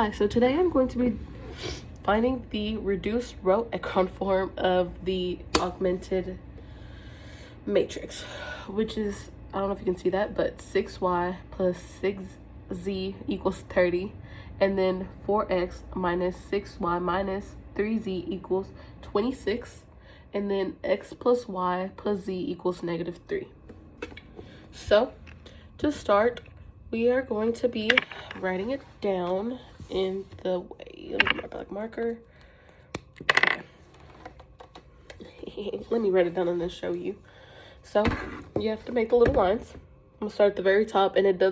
Hi, so today I'm going to be finding the reduced row echelon form of the augmented matrix, which is, I don't know if you can see that, but 6y plus 6z equals 30, and then 4x minus 6y minus 3z equals 26, and then x plus y plus z equals -3. So, to start, we are going to be writing it down in the way. Let me get my black marker. Okay. Let me write it down and then show you. So you have to make the little lines. I'm gonna start at the very top, and it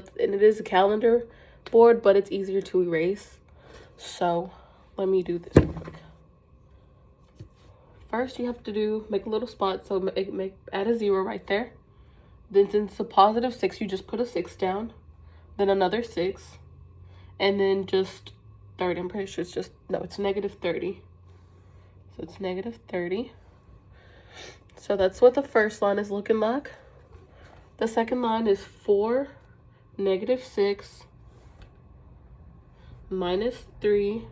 is a calendar board, but it's easier to erase. So let me do this real quick. First, you have to make a little spot. So add a 0 right there. Then since it's a +6, you just put a 6 down. Then another 6, and then just 30. I'm pretty sure it's just, no, it's -30. So it's -30. So that's what the first line is looking like. The second line is 4, -6, -3,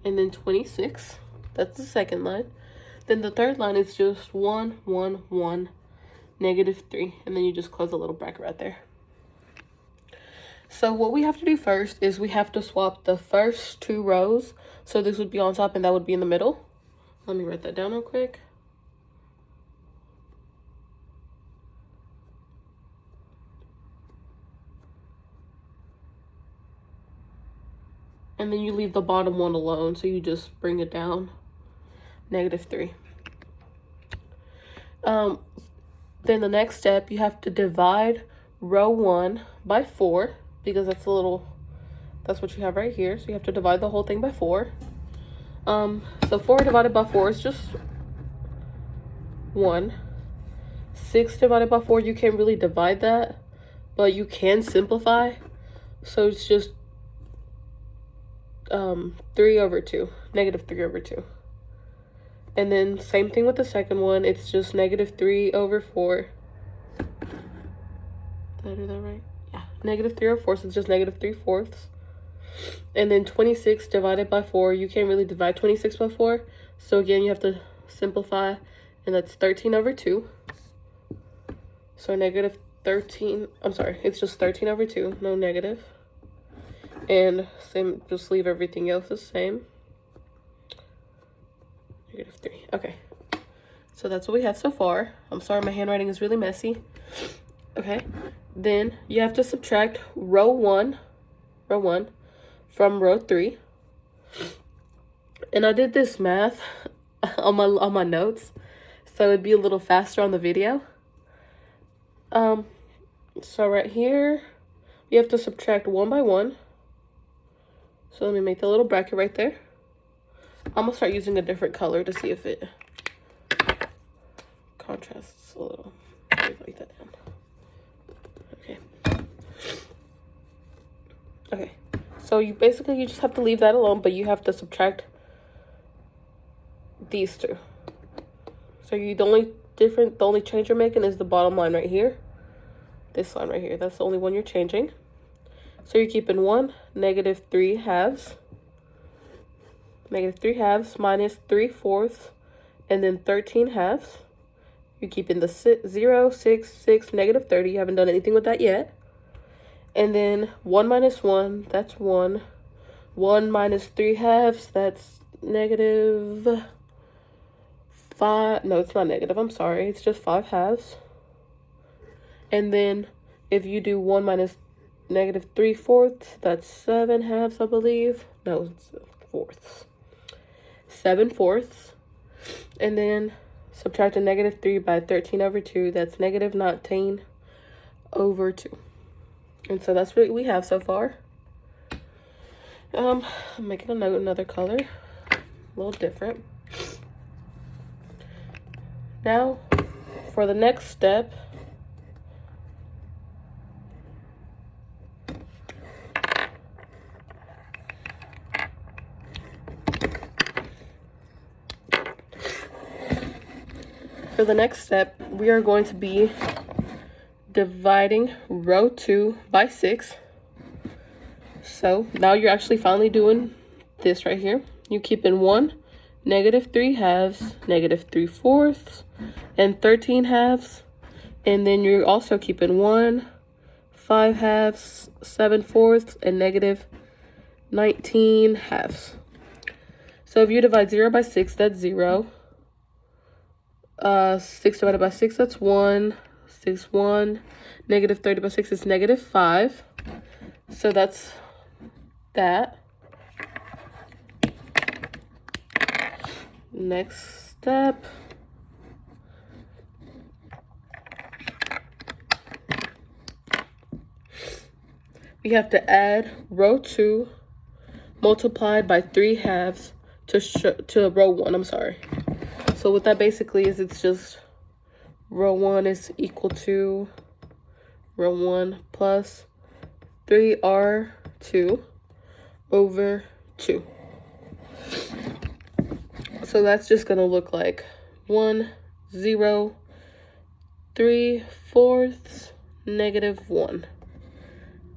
and then 26. That's the second line. Then the third line is just 1, 1, 1, -3, and then you just close a little bracket right there. So what we have to do first is we have to swap the first 2 rows. So this would be on top and that would be in the middle. Let me write that down real quick. And then you leave the bottom one alone. So you just bring it down, -3. Then the next step, you have to divide row 1 by 4. Because that's what you have right here. So you have to divide the whole thing by 4. So 4 divided by 4 is just 1. 6 divided by 4, you can't really divide that, but you can simplify. So it's just 3 over 2, -3 over 2. And then same thing with the second one, it's just -3 over 4. Did I do that right? Yeah, -3 over 4, so it's just -3/4. And then 26 divided by 4, you can't really divide 26 by 4. So again, you have to simplify, and that's 13 over 2. So -13, I'm sorry, it's just 13 over 2, no negative. And same, just leave everything else the same. -3, okay. So that's what we have so far. I'm sorry, my handwriting is really messy. Okay, then you have to subtract row 1 from row 3. And I did this math on my notes, so it'd be a little faster on the video. So right here, you have to subtract 1 by 1. So let me make the little bracket right there. I'm gonna start using a different color to see if it contrasts a little. Write that down. Okay, so you just have to leave that alone, but you have to subtract these 2. So the only change you're making is the bottom line right here. This line right here, that's the only one you're changing. So you're keeping 1, -3 halves, -3 halves minus 3/4, and then 13 halves. You're keeping the 0, 6, 6, -30. You haven't done anything with that yet. And then 1 minus 1, that's 1. 1 minus 3 halves, that's -5. No, it's not negative. I'm sorry. It's just 5 halves. And then if you do 1 minus -3/4, that's 7 halves, I believe. No, it's 4ths. 7/4. And then subtract a -3 by 13 over 2. That's -19 over 2. And so that's what we have so far. I'm making a note, another color, a little different. Now, for the next step, we are going to be dividing row 2 by 6. So now you're actually finally doing this right here. You keep in 1, -3/2, -3/4, and 13/2. And then you're also keeping 1, 5/2, 7/4, and -19/2. So if you divide 0 by 6, that's 0. 6 divided by 6, that's 1. 6, 1. -30 by 6 is -5. So that's that. Next step. We have to add row 2 multiplied by 3/2 to row 1. I'm sorry. So what that basically is, it's just row 1 is equal to row 1 plus 3R2 over 2. So that's just going to look like 1, 0, 3/4, -1.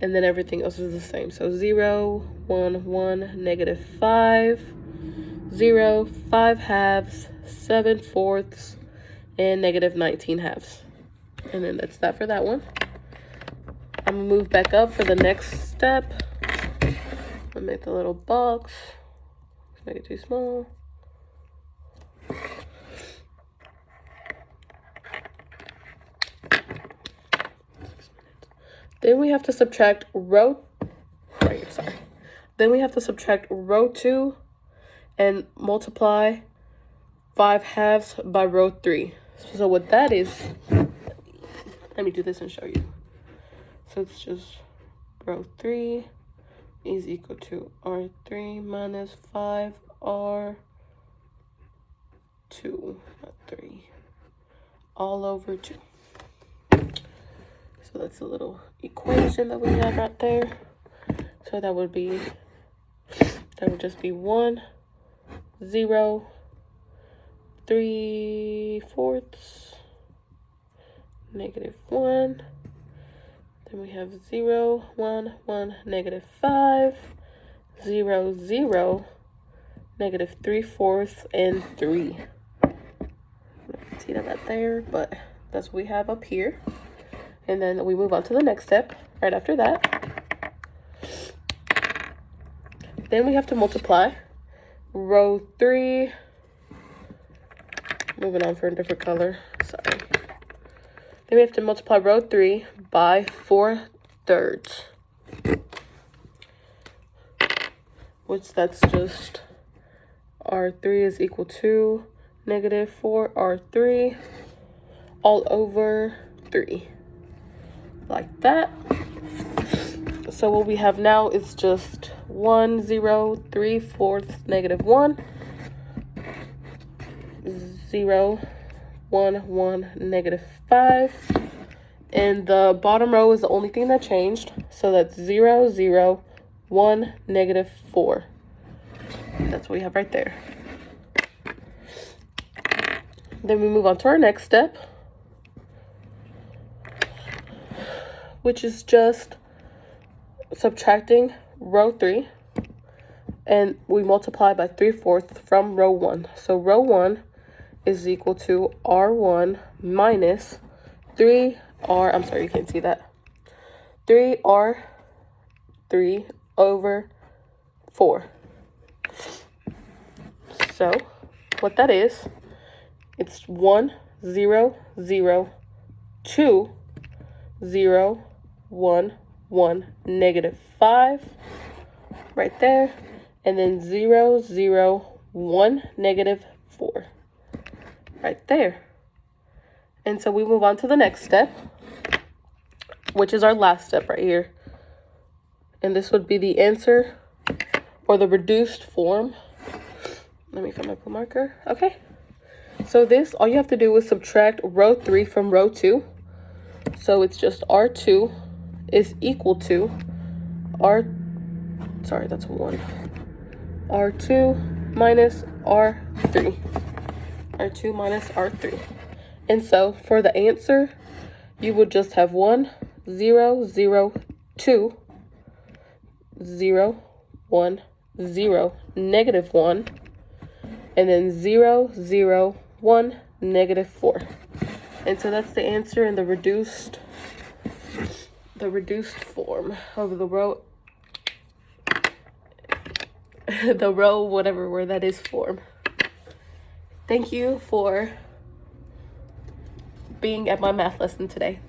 And then everything else is the same. So 0, 1, 1, -5, 0, 5/2, 7/4, and -19/2. And then that's that for that one. I'm gonna move back up for the next step. I'll make the little box. Let's make it too small. Then we have to subtract row 2 and multiply 5/2 by row 3. So what that is, let me do this and show you. So it's just row 3 is equal to R3 minus 5R2, not 3, all over 2. So that's a little equation that we have right there. So that would just be 1, 0, 3/4, -1. Then we have 0, 1, 1, -5, 0, 0, -3/4, and 3. You can see that right there, but that's what we have up here. And then we move on to the next step right after that. Then we have to multiply row 3. Moving on for a different color. Sorry. Then we have to multiply row 3 by 4/3. Which that's just R3 is equal to -4R3 all over 3. Like that. So what we have now is just 1, 0, 3/4, -1, 0, 1, 1, -5. And the bottom row is the only thing that changed. So that's 0, 0, 1, -4. That's what we have right there. Then we move on to our next step, which is just subtracting row 3, and we multiply by 3/4 from row 1. So row 1 is equal to R1 minus 3R, I'm sorry, you can't see that, 3R3 over 4. So what that is, it's 1, 0, 0, 2, 0, 1, 1, -5 right there, and then 0, 0, 1, -4 right there. And so we move on to the next step, which is our last step right here. And this would be the answer or the reduced form. Let me find my blue marker. Okay. So this, all you have to do is subtract row 3 from row 2. So it's just R2 is equal to that's 1. R2 minus R3. R2 minus R3. And so for the answer, you would just have 1, 0, 0, 2, 0, 1, 0, negative 1, and then 0, 0, 1, negative 4. And so that's the answer in the reduced form of the row, the row, whatever word that is, form. Thank you for being at my math lesson today.